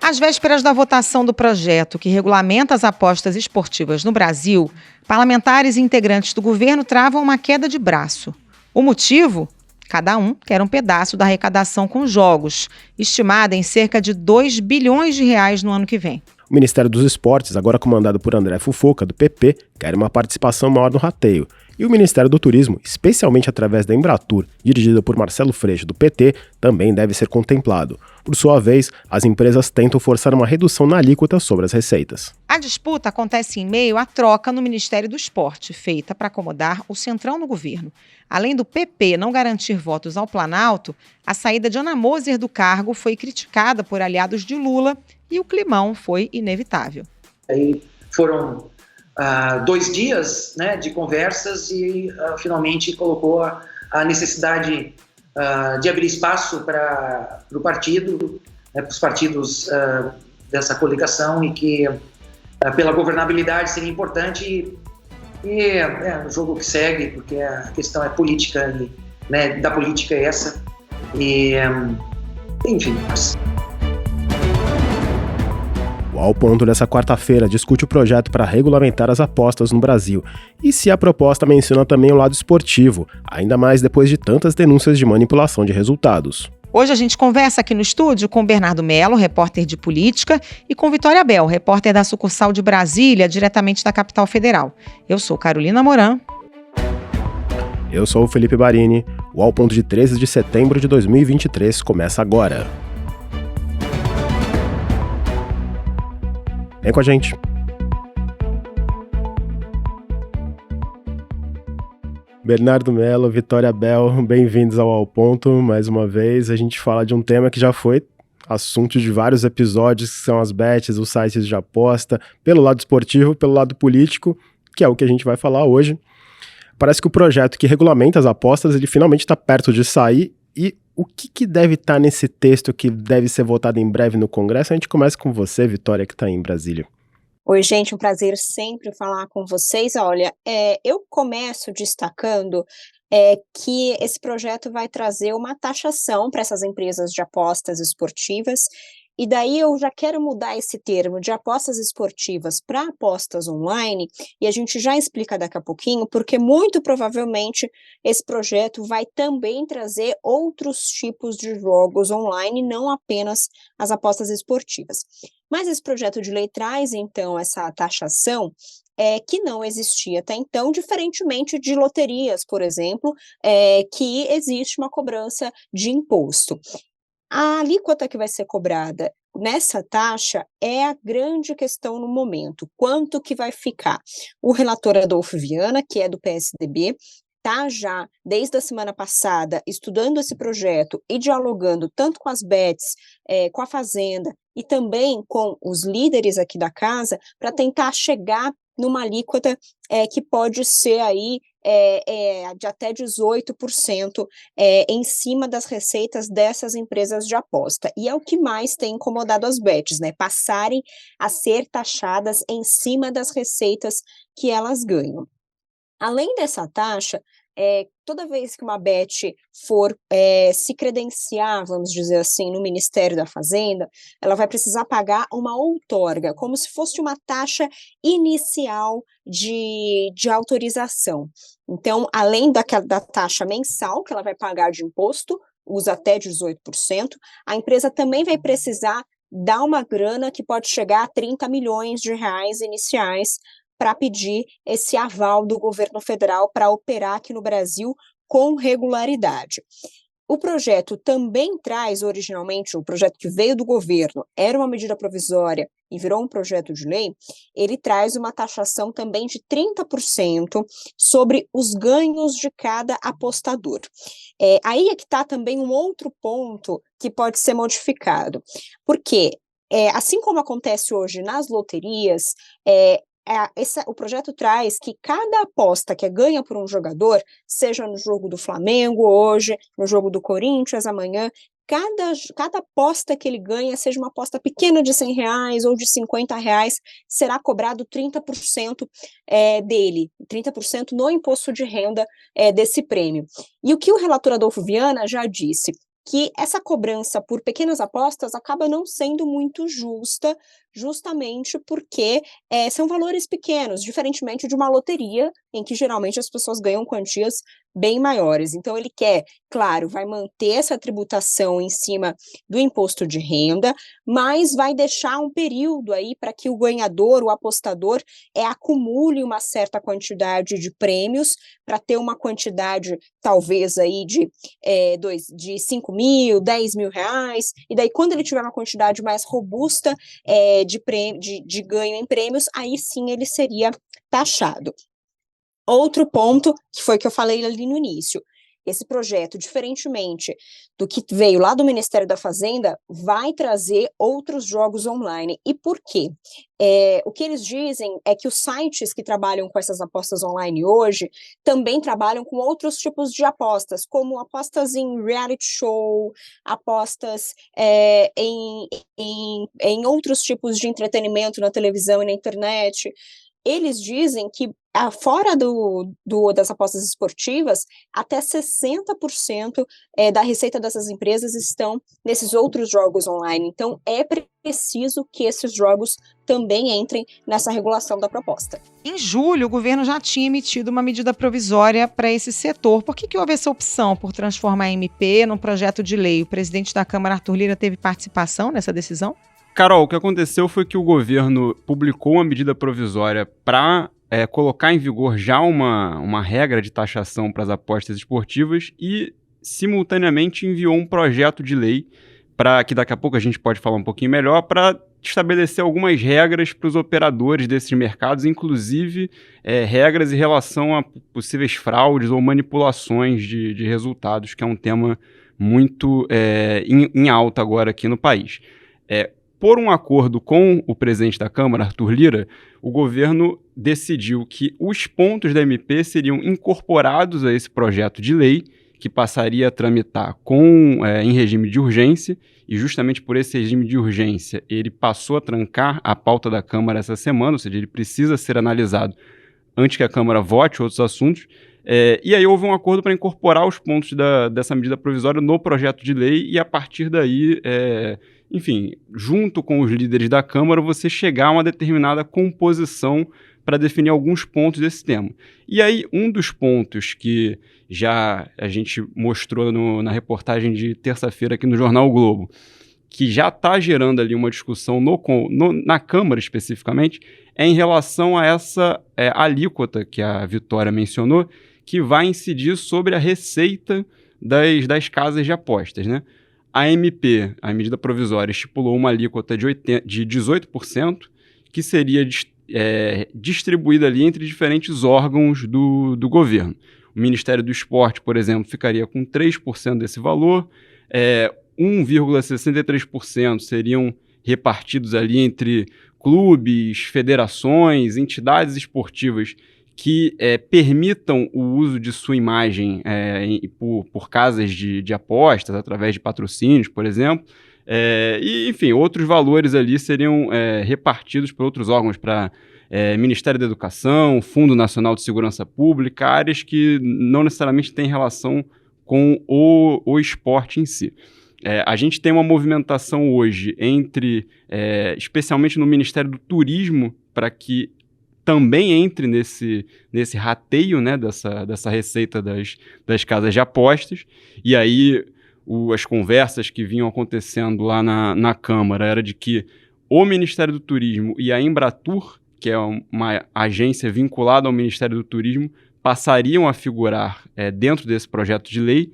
Às vésperas da votação do projeto que regulamenta as apostas esportivas no Brasil, parlamentares e integrantes do governo travam uma queda de braço. O motivo? Cada um quer um pedaço da arrecadação com jogos, estimada em cerca de 2 bilhões de reais no ano que vem. O Ministério dos Esportes, agora comandado por André Fufuca, do PP, quer uma participação maior no rateio. E o Ministério do Turismo, especialmente através da Embratur, dirigida por Marcelo Freixo, do PT, também deve ser contemplado. Por sua vez, as empresas tentam forçar uma redução na alíquota sobre as receitas. A disputa acontece em meio à troca no Ministério do Esporte, feita para acomodar o centrão no governo. Além do PP não garantir votos ao Planalto, a saída de Ana Moser do cargo foi criticada por aliados de Lula e o climão foi inevitável. Aí foram 2 dias, né, de conversas e finalmente colocou a necessidade de abrir espaço para o partido, para os partidos dessa coligação e que pela governabilidade seria importante e o jogo que segue, porque a questão é política, né, da política é essa e enfim. O Ao Ponto dessa quarta-feira discute o projeto para regulamentar as apostas no Brasil e se a proposta menciona também o lado esportivo, ainda mais depois de tantas denúncias de manipulação de resultados. Hoje a gente conversa aqui no estúdio com Bernardo Mello, repórter de política, e com Vitória Bel, repórter da sucursal de Brasília, diretamente da capital federal. Eu sou Carolina Moran. Eu sou o Felipe Barini. O Ao Ponto de 13 de setembro de 2023 começa agora. Vem com a gente. Bernardo Mello, Vitória Bel, bem-vindos ao Ponto. Mais uma vez, a gente fala de um tema que já foi assunto de vários episódios, que são as bets, os sites de aposta, pelo lado esportivo, pelo lado político, que é o que a gente vai falar hoje. Parece que o projeto que regulamenta as apostas, ele finalmente está perto de sair. E o que deve estar nesse texto que deve ser votado em breve no Congresso? A gente começa com você, Vitória, que está aí em Brasília. Oi, gente, um prazer sempre falar com vocês. Olha, eu começo destacando que esse projeto vai trazer uma taxação para essas empresas de apostas esportivas, e daí eu já quero mudar esse termo de apostas esportivas para apostas online, e a gente já explica daqui a pouquinho, porque muito provavelmente esse projeto vai também trazer outros tipos de jogos online, não apenas as apostas esportivas. Mas esse projeto de lei traz, então, essa taxação que não existia até então, diferentemente de loterias, por exemplo, que existe uma cobrança de imposto. A alíquota que vai ser cobrada nessa taxa é a grande questão no momento. Quanto que vai ficar? O relator Adolfo Viana, que é do PSDB, está já, desde a semana passada, estudando esse projeto e dialogando tanto com as bets, com a Fazenda e também com os líderes aqui da casa para tentar chegar numa alíquota que pode ser aí de até 18% em cima das receitas dessas empresas de aposta. E é o que mais tem incomodado as bets, né? Passarem a ser taxadas em cima das receitas que elas ganham. Além dessa taxa, toda vez que uma bet for se credenciar, vamos dizer assim, no Ministério da Fazenda, ela vai precisar pagar uma outorga, como se fosse uma taxa inicial de autorização. Então, além da taxa mensal que ela vai pagar de imposto, usa até 18%, a empresa também vai precisar dar uma grana que pode chegar a 30 milhões de reais iniciais para pedir esse aval do governo federal para operar aqui no Brasil com regularidade. O projeto também traz, originalmente, o projeto que veio do governo, era uma medida provisória e virou um projeto de lei, ele traz uma taxação também de 30% sobre os ganhos de cada apostador. Aí é que está também um outro ponto que pode ser modificado, porque, assim como acontece hoje nas loterias, o projeto traz que cada aposta que é ganha por um jogador, seja no jogo do Flamengo hoje, no jogo do Corinthians amanhã, cada aposta que ele ganha, seja uma aposta pequena de R$100 ou de R$50, será cobrado 30% dele, 30% no imposto de renda desse prêmio. E o que o relator Adolfo Viana já disse, que essa cobrança por pequenas apostas acaba não sendo muito justa, justamente porque são valores pequenos, diferentemente de uma loteria, em que geralmente as pessoas ganham quantias bem maiores. Então ele quer, claro, vai manter essa tributação em cima do imposto de renda, mas vai deixar um período aí para que o ganhador, o apostador, acumule uma certa quantidade de prêmios, para ter uma quantidade, talvez, aí de 5 mil, 10 mil reais, e daí quando ele tiver uma quantidade mais robusta de ganho em prêmios, aí sim ele seria taxado. Outro ponto, que foi que eu falei ali no início, esse projeto, diferentemente do que veio lá do Ministério da Fazenda, vai trazer outros jogos online. E por quê? O que eles dizem é que os sites que trabalham com essas apostas online hoje também trabalham com outros tipos de apostas, como apostas em reality show, apostas em outros tipos de entretenimento na televisão e na internet. Eles dizem que, fora das apostas esportivas, até 60% da receita dessas empresas estão nesses outros jogos online. Então, é preciso que esses jogos também entrem nessa regulação da proposta. Em julho, o governo já tinha emitido uma medida provisória para esse setor. Por que houve essa opção por transformar a MP num projeto de lei? O presidente da Câmara, Arthur Lira, teve participação nessa decisão? Carol, o que aconteceu foi que o governo publicou uma medida provisória para colocar em vigor já uma regra de taxação para as apostas esportivas e, simultaneamente, enviou um projeto de lei, para que daqui a pouco a gente pode falar um pouquinho melhor, para estabelecer algumas regras para os operadores desses mercados, inclusive regras em relação a possíveis fraudes ou manipulações de resultados, que é um tema muito em alta agora aqui no país. Por um acordo com o presidente da Câmara, Arthur Lira, o governo decidiu que os pontos da MP seriam incorporados a esse projeto de lei, que passaria a tramitar em regime de urgência, e justamente por esse regime de urgência ele passou a trancar a pauta da Câmara essa semana, ou seja, ele precisa ser analisado antes que a Câmara vote outros assuntos. E aí houve um acordo para incorporar os pontos dessa medida provisória no projeto de lei e, a partir daí, enfim, junto com os líderes da Câmara, você chegar a uma determinada composição para definir alguns pontos desse tema. E aí, um dos pontos que já a gente mostrou na reportagem de terça-feira aqui no Jornal o Globo, que já está gerando ali uma discussão na Câmara especificamente, é em relação a essa alíquota que a Vitória mencionou, que vai incidir sobre a receita das casas de apostas, né? A MP, a medida provisória, estipulou uma alíquota de 18%, que seria distribuída ali entre diferentes órgãos do governo. O Ministério do Esporte, por exemplo, ficaria com 3% desse valor, 1,63% seriam repartidos ali entre clubes, federações, entidades esportivas que permitam o uso de sua imagem por casas de apostas, através de patrocínios, por exemplo. E, enfim, outros valores ali seriam repartidos por outros órgãos, para Ministério da Educação, Fundo Nacional de Segurança Pública, áreas que não necessariamente têm relação com o esporte em si. A gente tem uma movimentação hoje especialmente no Ministério do Turismo, para que também entre nesse rateio, né, dessa receita das casas de apostas. E aí as conversas que vinham acontecendo lá na Câmara era de que o Ministério do Turismo e a Embratur, que é uma agência vinculada ao Ministério do Turismo, passariam a figurar dentro desse projeto de lei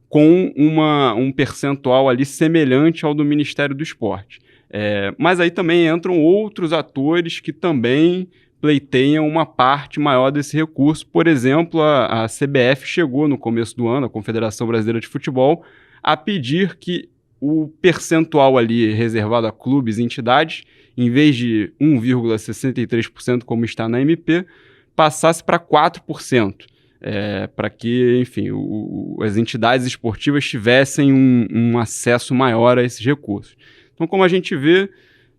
com um percentual ali semelhante ao do Ministério do Esporte. Mas aí também entram outros atores que também pleiteiam uma parte maior desse recurso. Por exemplo, a CBF chegou no começo do ano, a Confederação Brasileira de Futebol, a pedir que o percentual ali reservado a clubes e entidades, em vez de 1,63%, como está na MP, passasse para 4%, para que, enfim, as entidades esportivas tivessem um acesso maior a esses recursos. Então, como a gente vê,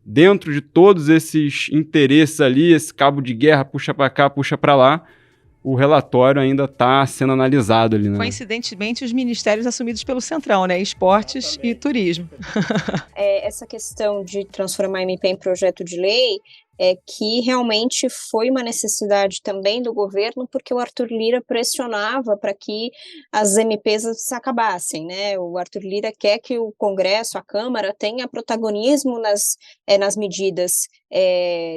dentro de todos esses interesses ali, esse cabo de guerra puxa para cá, puxa para lá, o relatório ainda está sendo analisado ali, né? Coincidentemente, os ministérios assumidos pelo Centrão, né? Esportes e turismo. Essa questão de transformar a MP em projeto de lei é que realmente foi uma necessidade também do governo, porque o Arthur Lira pressionava para que as MPs acabassem, né? O Arthur Lira quer que o Congresso, a Câmara, tenha protagonismo nas medidas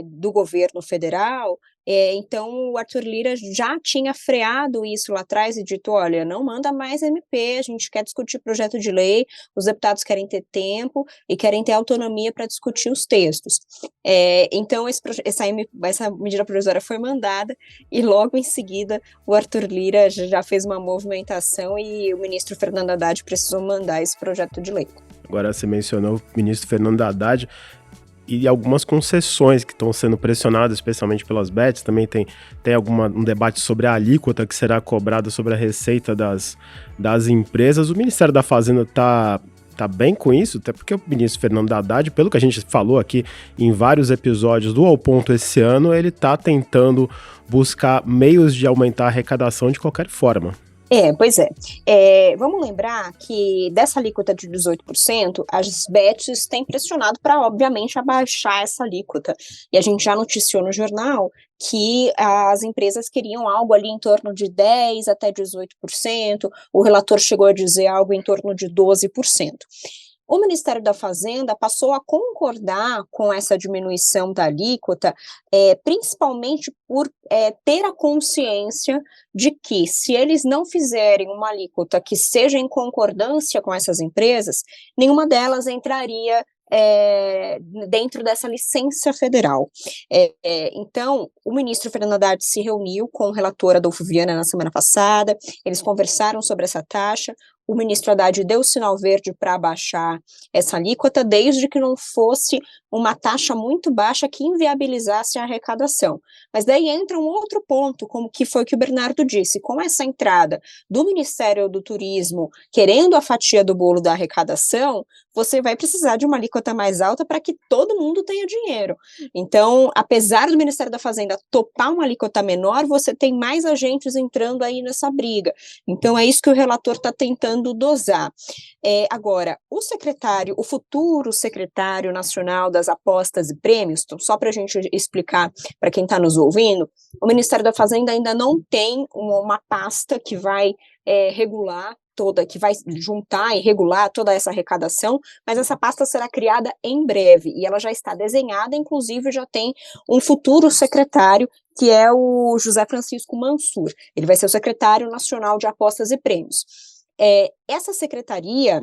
do governo federal. Então, o Arthur Lira já tinha freado isso lá atrás e dito, olha, não manda mais MP, a gente quer discutir projeto de lei, os deputados querem ter tempo e querem ter autonomia para discutir os textos. Então, essa medida provisória foi mandada e logo em seguida o Arthur Lira já fez uma movimentação e o ministro Fernando Haddad precisou mandar esse projeto de lei. Agora você mencionou o ministro Fernando Haddad e algumas concessões que estão sendo pressionadas, especialmente pelas bets. Também tem um debate sobre a alíquota que será cobrada sobre a receita das empresas. O Ministério da Fazenda está bem com isso, até porque o ministro Fernando Haddad, pelo que a gente falou aqui em vários episódios do Ao Ponto esse ano, ele está tentando buscar meios de aumentar a arrecadação de qualquer forma. Pois é. Vamos lembrar que dessa alíquota de 18%, as bets têm pressionado para, obviamente, abaixar essa alíquota. E a gente já noticiou no jornal que as empresas queriam algo ali em torno de 10% até 18%, o relator chegou a dizer algo em torno de 12%. O Ministério da Fazenda passou a concordar com essa diminuição da alíquota, principalmente por ter a consciência de que, se eles não fizerem uma alíquota que seja em concordância com essas empresas, nenhuma delas entraria dentro dessa licença federal. Então, o ministro Fernando Haddad se reuniu com o relator Adolfo Viana na semana passada, eles conversaram sobre essa taxa. O ministro Haddad deu o sinal verde para abaixar essa alíquota, desde que não fosse uma taxa muito baixa que inviabilizasse a arrecadação. Mas daí entra um outro ponto, como que foi que o Bernardo disse, com essa entrada do Ministério do Turismo querendo a fatia do bolo da arrecadação, você vai precisar de uma alíquota mais alta para que todo mundo tenha dinheiro. Então, apesar do Ministério da Fazenda topar uma alíquota menor, você tem mais agentes entrando aí nessa briga. Então, é isso que o relator está tentando dosar. Agora, o futuro secretário nacional das apostas e prêmios, então, só para a gente explicar para quem está nos ouvindo, o Ministério da Fazenda ainda não tem uma pasta que vai regular que vai juntar e regular toda essa arrecadação, mas essa pasta será criada em breve, e ela já está desenhada, inclusive já tem um futuro secretário, que é o José Francisco Mansur. Ele vai ser o secretário nacional de apostas e prêmios. Essa secretaria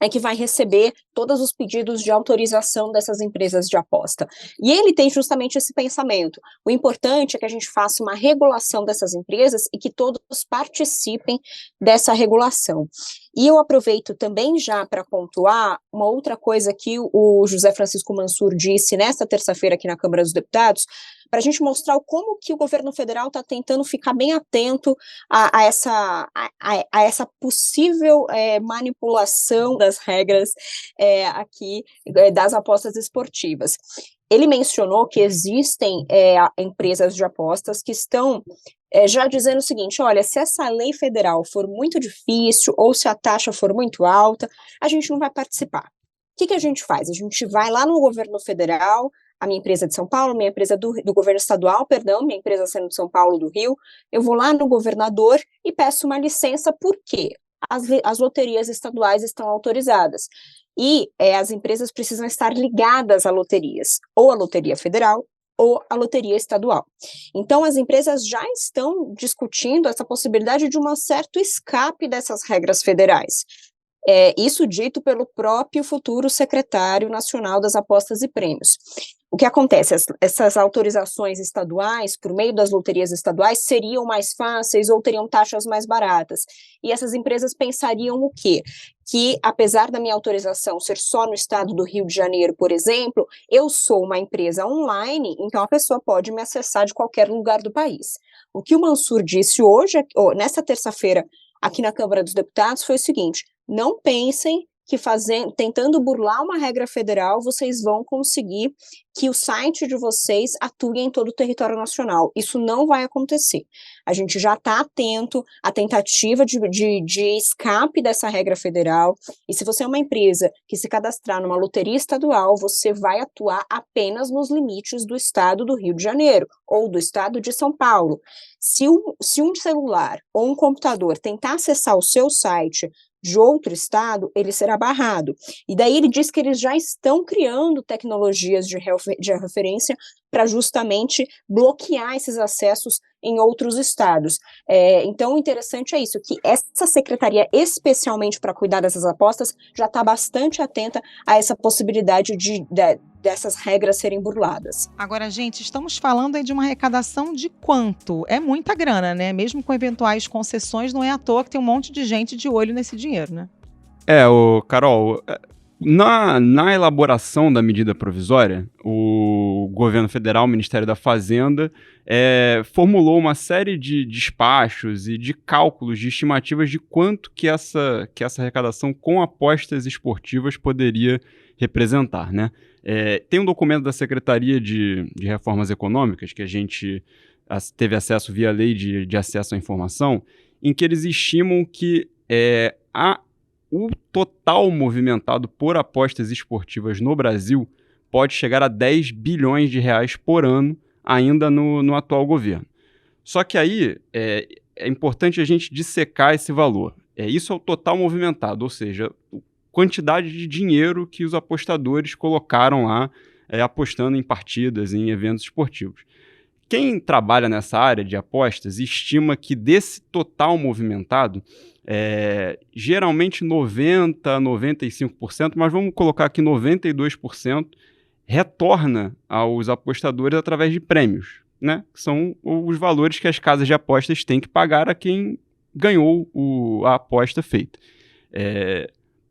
é que vai receber todos os pedidos de autorização dessas empresas de aposta. E ele tem justamente esse pensamento. O importante é que a gente faça uma regulação dessas empresas e que todos participem dessa regulação. E eu aproveito também já para pontuar uma outra coisa que o José Francisco Mansur disse nesta terça-feira aqui na Câmara dos Deputados, para a gente mostrar como que o governo federal está tentando ficar bem atento a essa possível manipulação das regras aqui das apostas esportivas. Ele mencionou que existem empresas de apostas que estão já dizendo o seguinte, olha, se essa lei federal for muito difícil ou se a taxa for muito alta, a gente não vai participar. O que a gente faz? A gente vai lá no governo federal, a minha empresa de São Paulo, minha empresa do governo estadual, minha empresa sendo de São Paulo, do Rio, eu vou lá no governador e peço uma licença porque as loterias estaduais estão autorizadas. E as empresas precisam estar ligadas a loterias, ou a loteria federal, ou a loteria estadual. Então, as empresas já estão discutindo essa possibilidade de um certo escape dessas regras federais. Isso dito pelo próprio futuro secretário nacional das apostas e prêmios. O que acontece? Essas autorizações estaduais, por meio das loterias estaduais, seriam mais fáceis ou teriam taxas mais baratas. E essas empresas pensariam o quê? Que, apesar da minha autorização ser só no estado do Rio de Janeiro, por exemplo, eu sou uma empresa online, então a pessoa pode me acessar de qualquer lugar do país. O que o Mansur disse hoje, nesta terça-feira, aqui na Câmara dos Deputados, foi o seguinte: não pensem que tentando burlar uma regra federal, vocês vão conseguir que o site de vocês atue em todo o território nacional. Isso não vai acontecer. A gente já está atento à tentativa de escape dessa regra federal, e se você é uma empresa que se cadastrar numa loteria estadual, você vai atuar apenas nos limites do estado do Rio de Janeiro, ou do estado de São Paulo. Se um celular ou um computador tentar acessar o seu site de outro estado, ele será barrado. E daí ele diz que eles já estão criando tecnologias de referência para justamente bloquear esses acessos em outros estados. Então, o interessante é isso, que essa secretaria, especialmente para cuidar dessas apostas, já está bastante atenta a essa possibilidade dessas regras serem burladas. Agora, gente, estamos falando aí de uma arrecadação de quanto? É muita grana, né? Mesmo com eventuais concessões, não é à toa que tem um monte de gente de olho nesse dinheiro, né? Carol, na elaboração da medida provisória, o governo federal, o Ministério da Fazenda, formulou uma série de despachos e de cálculos, de estimativas de quanto que essa arrecadação com apostas esportivas poderia representar, né? Tem um documento da Secretaria de Reformas Econômicas, que a gente teve acesso via lei de acesso à informação, em que eles estimam que o total movimentado por apostas esportivas no Brasil pode chegar a 10 bilhões de reais por ano, ainda no atual governo. Só que aí é importante a gente dissecar esse valor. Isso é o total movimentado, ou seja, quantidade de dinheiro que os apostadores colocaram lá, apostando em partidas, em eventos esportivos. Quem trabalha nessa área de apostas estima que desse total movimentado, geralmente 90%, 95%, mas vamos colocar aqui 92%, retorna aos apostadores através de prêmios, né? Que são os valores que as casas de apostas têm que pagar a quem ganhou a aposta feita.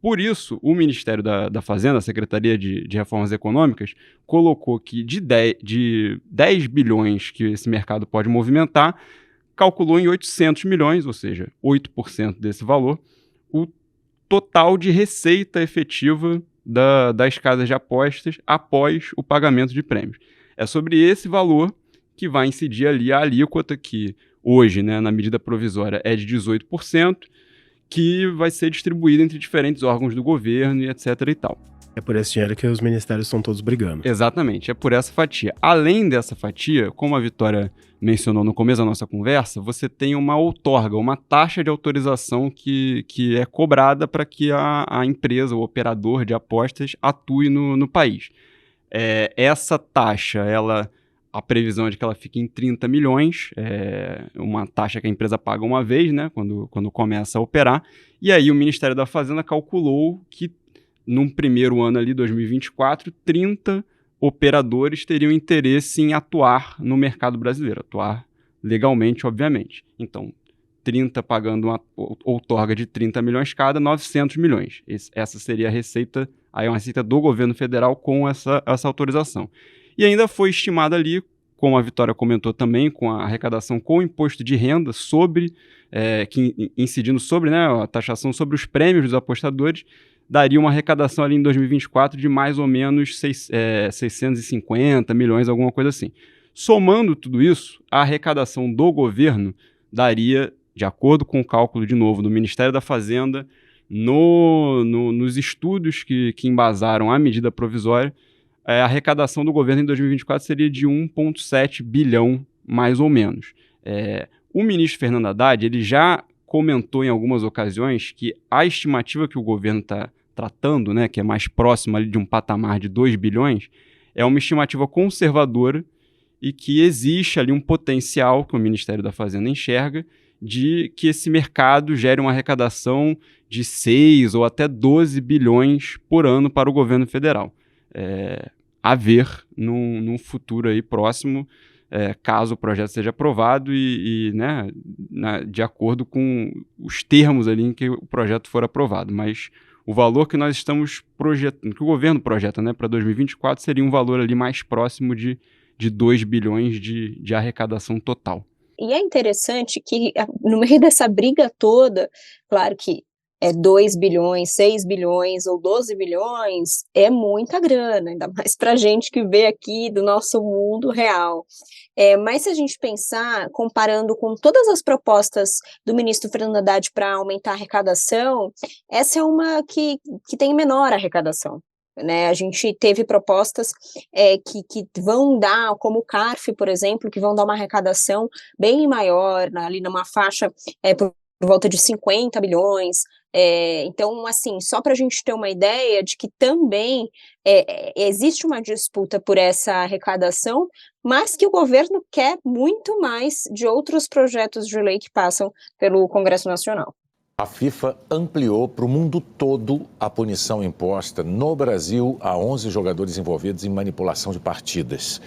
Por isso, o Ministério da Fazenda, a Secretaria de Reformas Econômicas, colocou que de 10 bilhões que esse mercado pode movimentar, calculou em 800 milhões, ou seja, 8% desse valor, o total de receita efetiva das casas de apostas após o pagamento de prêmios. É sobre esse valor que vai incidir ali a alíquota que hoje, né, na medida provisória, é de 18%, que vai ser distribuída entre diferentes órgãos do governo e etc. e tal. É por esse dinheiro que os ministérios estão todos brigando. Exatamente, é por essa fatia. Além dessa fatia, como a Vitória mencionou no começo da nossa conversa, você tem uma outorga, uma taxa de autorização que é cobrada para que a empresa, o operador de apostas, atue no país. Essa taxa, a previsão é de que ela fique em 30 milhões, uma taxa que a empresa paga uma vez, né, quando começa a operar, e aí o Ministério da Fazenda calculou que num primeiro ano ali, 2024, 30 operadores teriam interesse em atuar no mercado brasileiro, atuar legalmente, obviamente. Então, 30 pagando uma outorga de 30 milhões cada, 900 milhões. Essa seria a receita, aí uma receita do governo federal com essa autorização. E ainda foi estimada ali, como a Vitória comentou também, com a arrecadação com o imposto de renda incidindo sobre, né, a taxação sobre os prêmios dos apostadores, daria uma arrecadação ali em 2024 de mais ou menos 650 milhões, alguma coisa assim. Somando tudo isso, a arrecadação do governo daria, de acordo com o cálculo, de novo, do Ministério da Fazenda, nos estudos que embasaram a medida provisória, a arrecadação do governo em 2024 seria de 1,7 bilhão, mais ou menos. O ministro Fernando Haddad, ele já comentou em algumas ocasiões que a estimativa que o governo está tratando, né, que é mais próxima ali de um patamar de 2 bilhões, é uma estimativa conservadora e que existe ali um potencial que o Ministério da Fazenda enxerga de que esse mercado gere uma arrecadação de 6 ou até 12 bilhões por ano para o governo federal. A ver num futuro aí próximo, caso o projeto seja aprovado né, de acordo com os termos ali em que o projeto for aprovado. Mas o valor que nós estamos projetando, que o governo projeta, né, para 2024, seria um valor ali mais próximo de 2 bilhões de arrecadação total. E é interessante que, no meio dessa briga toda, claro que 2 bilhões, 6 bilhões ou 12 bilhões, é muita grana, ainda mais para a gente que vê aqui do nosso mundo real. Mas se a gente pensar, comparando com todas as propostas do ministro Fernando Haddad para aumentar a arrecadação, essa é uma que tem menor arrecadação. Né, a gente teve propostas que vão dar, como o CARF, por exemplo, que vão dar uma arrecadação bem maior, ali numa faixa por volta de 50 bilhões. Então, assim, só para a gente ter uma ideia de que também existe uma disputa por essa arrecadação, mas que o governo quer muito mais de outros projetos de lei que passam pelo Congresso Nacional. A FIFA ampliou para o mundo todo a punição imposta no Brasil a 11 jogadores envolvidos em manipulação de partidas.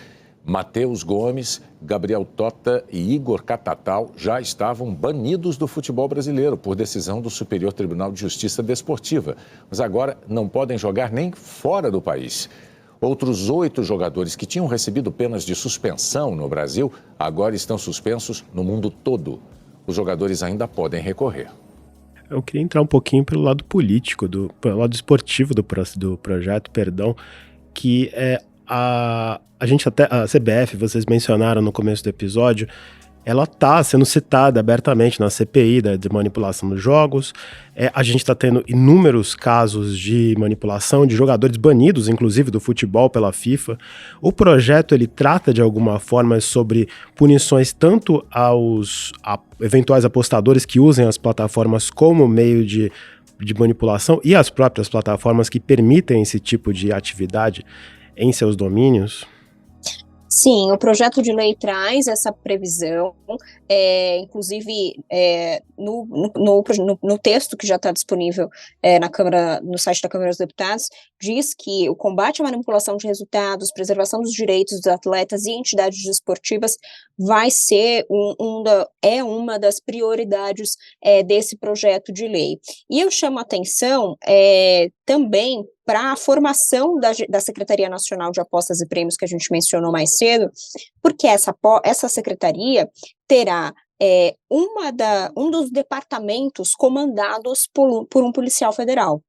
Matheus Gomes, Gabriel Tota e Igor Catatal já estavam banidos do futebol brasileiro por decisão do Superior Tribunal de Justiça Desportiva, mas agora não podem jogar nem fora do país. Outros 8 jogadores que tinham recebido penas de suspensão no Brasil agora estão suspensos no mundo todo. Os jogadores ainda podem recorrer. Eu queria entrar um pouquinho pelo lado político, pelo lado esportivo do projeto, que é a gente até, a CBF, vocês mencionaram no começo do episódio, ela está sendo citada abertamente na CPI de manipulação dos jogos. A gente está tendo inúmeros casos de manipulação de jogadores banidos, inclusive do futebol pela FIFA. O projeto ele trata de alguma forma sobre punições tanto aos eventuais apostadores que usem as plataformas como meio de manipulação e as próprias plataformas que permitem esse tipo de atividade em seus domínios. Sim, o projeto de lei traz essa previsão, inclusive no texto que já está disponível na Câmara, no site da Câmara dos Deputados, diz que o combate à manipulação de resultados, preservação dos direitos dos atletas e entidades desportivas vai ser uma das prioridades desse projeto de lei. E eu chamo a atenção também para a formação da Secretaria Nacional de Apostas e Prêmios, que a gente mencionou mais cedo, porque essa secretaria terá um dos departamentos comandados por um policial federal.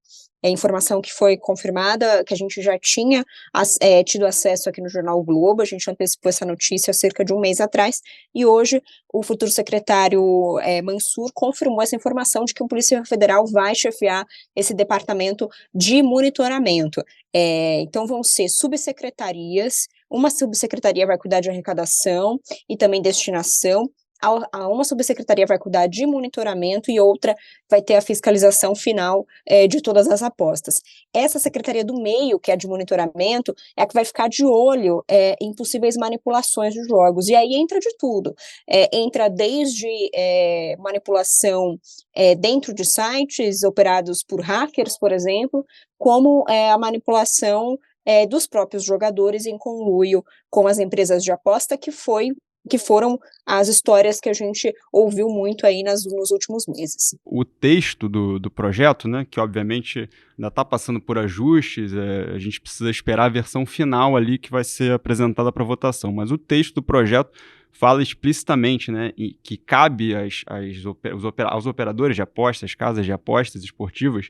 É informação que foi confirmada, que a gente já tinha tido acesso aqui no Jornal o Globo, a gente antecipou essa notícia há cerca de um mês atrás, e hoje o futuro secretário Mansur confirmou essa informação de que um policial federal vai chefiar esse departamento de monitoramento. Então vão ser subsecretarias, uma subsecretaria vai cuidar de arrecadação e também destinação, uma subsecretaria vai cuidar de monitoramento e outra vai ter a fiscalização final de todas as apostas. Essa secretaria do meio, que é de monitoramento, é a que vai ficar de olho em possíveis manipulações de jogos. E aí entra de tudo. Entra desde manipulação dentro de sites operados por hackers, por exemplo, como a manipulação dos próprios jogadores em conluio com as empresas de aposta, que foram as histórias que a gente ouviu muito aí nos últimos meses. O texto do projeto, né, que obviamente ainda está passando por ajustes, a gente precisa esperar a versão final ali que vai ser apresentada para votação, mas o texto do projeto fala explicitamente, né, que cabe aos operadores de apostas, casas de apostas esportivas,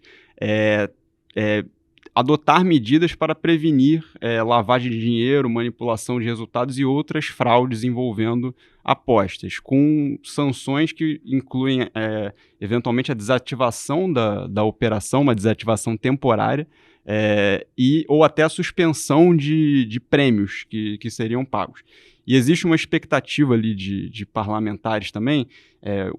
adotar medidas para prevenir lavagem de dinheiro, manipulação de resultados e outras fraudes envolvendo apostas, com sanções que incluem, eventualmente, a desativação da operação, uma desativação temporária, ou até a suspensão de prêmios que seriam pagos. E existe uma expectativa ali de parlamentares também,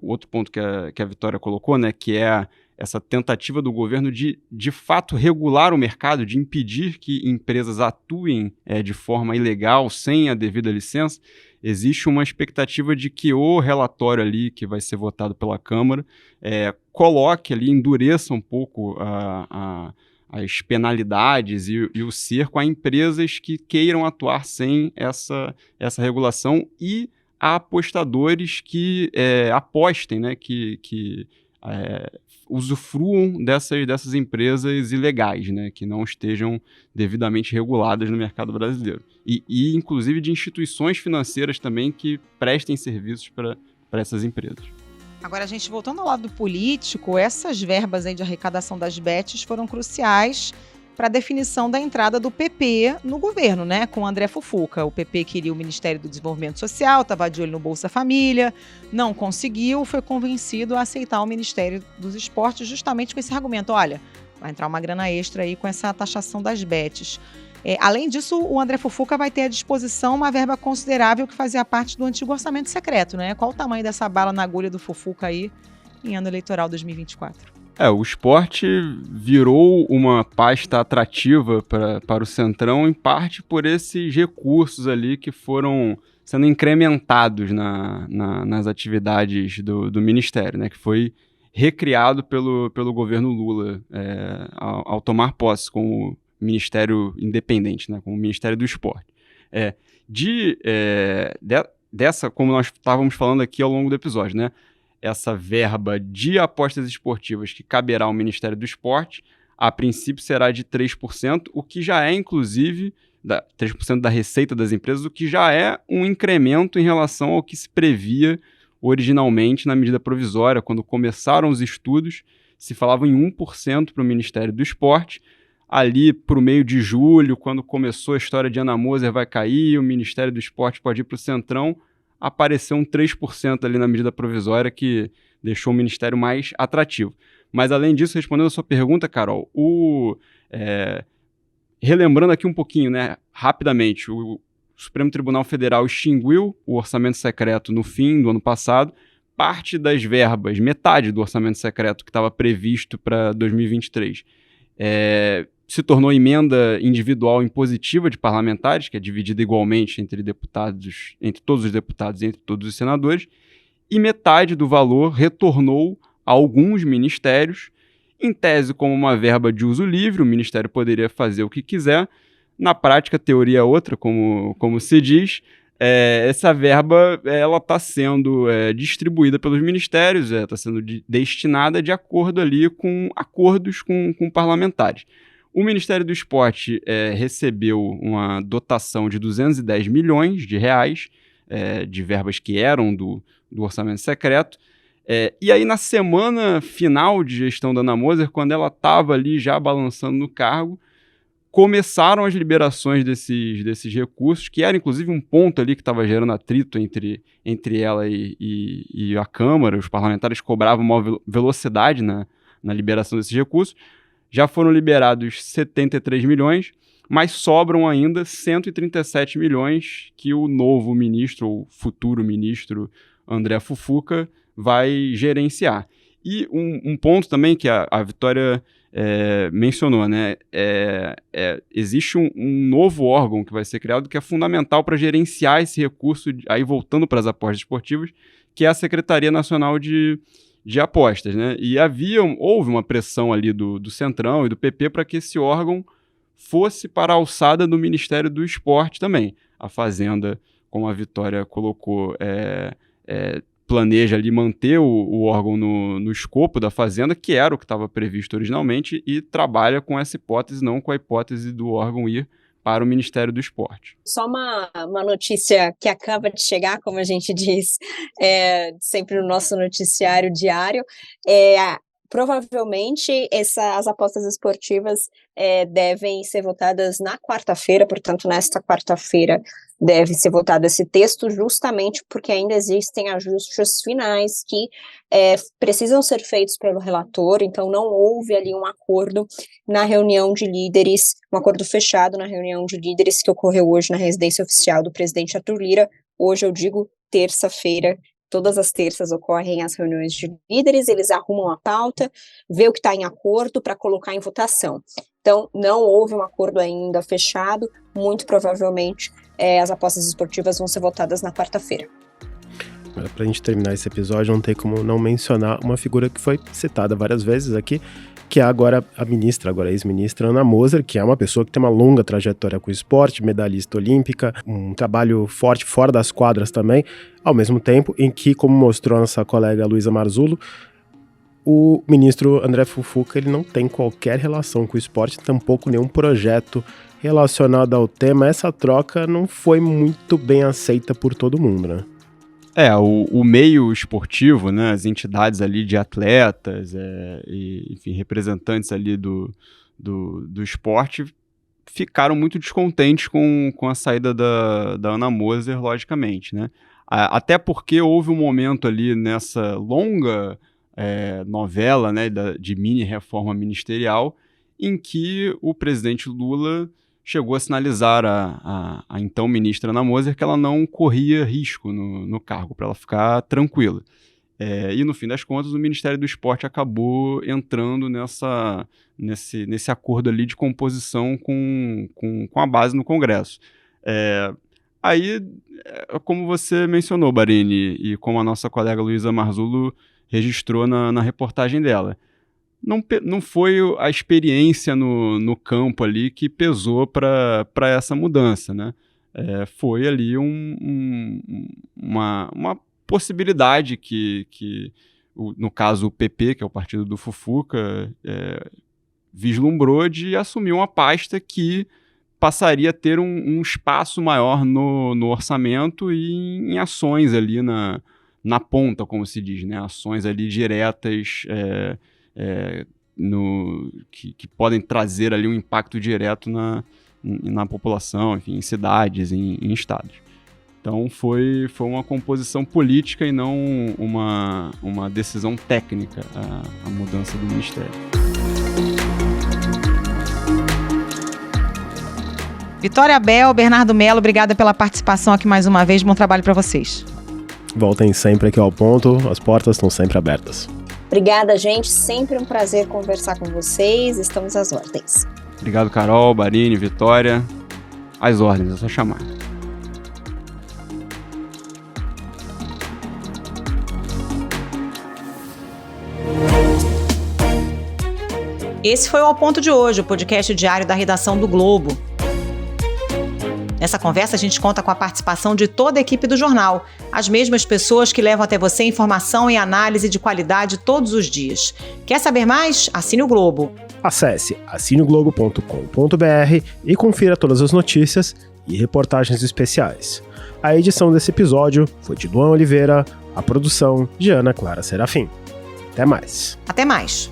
outro ponto que a Vitória colocou, né, que é essa tentativa do governo de fato regular o mercado, de impedir que empresas atuem de forma ilegal, sem a devida licença. Existe uma expectativa de que o relatório ali, que vai ser votado pela Câmara, coloque ali, endureça um pouco as penalidades e o cerco a empresas que queiram atuar sem essa regulação e a apostadores que apostem, né, que usufruam dessas empresas ilegais, né, que não estejam devidamente reguladas no mercado brasileiro. E inclusive de instituições financeiras também que prestem serviços para essas empresas. Agora, a gente voltando ao lado político, essas verbas aí de arrecadação das bets foram cruciais para a definição da entrada do PP no governo, né? Com o André Fufuca. O PP queria o Ministério do Desenvolvimento Social, estava de olho no Bolsa Família, não conseguiu, foi convencido a aceitar o Ministério dos Esportes justamente com esse argumento. Olha, vai entrar uma grana extra aí com essa taxação das bets. Além disso, o André Fufuca vai ter à disposição uma verba considerável que fazia parte do antigo orçamento secreto, né? Qual o tamanho dessa bala na agulha do Fufuca aí em ano eleitoral 2024? O esporte virou uma pasta atrativa para o Centrão, em parte por esses recursos ali que foram sendo incrementados nas atividades do Ministério, né? Que foi recriado pelo governo Lula ao tomar posse como Ministério Independente, né? Como Ministério do Esporte. Dessa, como nós estávamos falando aqui ao longo do episódio, né? Essa verba de apostas esportivas que caberá ao Ministério do Esporte, a princípio será de 3%, o que já é, inclusive, 3% da receita das empresas, o que já é um incremento em relação ao que se previa originalmente na medida provisória. Quando começaram os estudos, se falava em 1% para o Ministério do Esporte. Ali, para o meio de julho, quando começou a história de Ana Moser vai cair, o Ministério do Esporte pode ir para o Centrão, apareceu um 3% ali na medida provisória que deixou o Ministério mais atrativo. Mas, além disso, respondendo a sua pergunta, Carol, relembrando aqui um pouquinho, né, rapidamente, o Supremo Tribunal Federal extinguiu o orçamento secreto no fim do ano passado. Parte das verbas, metade do orçamento secreto que estava previsto para 2023, se tornou emenda individual impositiva de parlamentares, que é dividida igualmente entre todos os deputados e entre todos os senadores, e metade do valor retornou a alguns ministérios, em tese como uma verba de uso livre. O ministério poderia fazer o que quiser. Na prática, a teoria é outra, como se diz. Essa verba está sendo distribuída pelos ministérios, está sendo destinada de acordo ali com acordos com parlamentares. O Ministério do Esporte recebeu uma dotação de 210 milhões de reais de verbas que eram do orçamento secreto. E aí, na semana final de gestão da Ana Moser, quando ela estava ali já balançando no cargo, começaram as liberações desses recursos, que era inclusive um ponto ali que estava gerando atrito entre ela e a Câmara. Os parlamentares cobravam uma velocidade na liberação desses recursos. Já foram liberados 73 milhões, mas sobram ainda 137 milhões que o novo ministro, ou futuro ministro, André Fufuca, vai gerenciar. E um ponto também que a Vitória mencionou, né? Existe um novo órgão que vai ser criado que é fundamental para gerenciar esse recurso, aí voltando para as apostas esportivas, que é a Secretaria Nacional de Apostas, né? E houve uma pressão ali do Centrão e do PP para que esse órgão fosse para a alçada do Ministério do Esporte também. A Fazenda, como a Vitória colocou, planeja ali manter o órgão no escopo da Fazenda, que era o que estava previsto originalmente, e trabalha com essa hipótese, não com a hipótese do órgão ir para o Ministério do Esporte. Só uma notícia que acaba de chegar, como a gente diz sempre no nosso noticiário diário, provavelmente as apostas esportivas devem ser votadas na quarta-feira, portanto, nesta quarta-feira deve ser votado esse texto, justamente porque ainda existem ajustes finais que precisam ser feitos pelo relator. Então não houve ali um acordo na reunião de líderes, um acordo fechado na reunião de líderes que ocorreu hoje na residência oficial do presidente Arthur Lira. Hoje eu digo terça-feira. Todas as terças ocorrem as reuniões de líderes, eles arrumam a pauta, vê o que está em acordo para colocar em votação. Então, não houve um acordo ainda fechado, muito provavelmente as apostas esportivas vão ser votadas na quarta-feira. Para a gente terminar esse episódio, não tem como não mencionar uma figura que foi citada várias vezes aqui, que é agora a ex-ministra Ana Moser, que é uma pessoa que tem uma longa trajetória com o esporte, medalhista olímpica, um trabalho forte fora das quadras também, ao mesmo tempo em que, como mostrou a nossa colega Luísa Marzullo, o ministro André Fufuca ele não tem qualquer relação com o esporte, tampouco nenhum projeto relacionado ao tema. Essa troca não foi muito bem aceita por todo mundo, né? O meio esportivo, né, as entidades ali de atletas, enfim, representantes ali do esporte ficaram muito descontentes com a saída da Ana Moser, logicamente, né? Até porque houve um momento ali nessa longa novela, né, de mini-reforma ministerial, em que o presidente Lula chegou a sinalizar a então ministra Ana Moser que ela não corria risco no cargo, para ela ficar tranquila. E, no fim das contas, o Ministério do Esporte acabou entrando nesse acordo ali de composição com a base no Congresso. Aí, como você mencionou, Barini, e como a nossa colega Luísa Marzullo registrou na reportagem dela, não foi a experiência no campo ali que pesou para essa mudança, né? Foi ali uma possibilidade que no caso o PP, que é o partido do Fufuca, vislumbrou de assumir uma pasta que passaria a ter um espaço maior no orçamento e em ações ali na ponta, como se diz, né? Ações ali diretas que podem trazer ali um impacto direto na população, enfim, em cidades, em estados. Então foi uma composição política e não uma decisão técnica a mudança do ministério. Vitória Bel, Bernardo Melo, obrigada pela participação aqui mais uma vez. Bom trabalho para vocês. Voltem sempre aqui ao ponto, as portas estão sempre abertas. Obrigada, gente. Sempre um prazer conversar com vocês. Estamos às ordens. Obrigado, Carol, Barini, Vitória. Às ordens, é só chamar. Esse foi o Ao Ponto de hoje, o podcast diário da redação do Globo. Nessa conversa, a gente conta com a participação de toda a equipe do jornal, as mesmas pessoas que levam até você informação e análise de qualidade todos os dias. Quer saber mais? Assine o Globo. Acesse assineoglobo.com.br e confira todas as notícias e reportagens especiais. A edição desse episódio foi de Luan Oliveira, a produção de Ana Clara Serafim. Até mais. Até mais.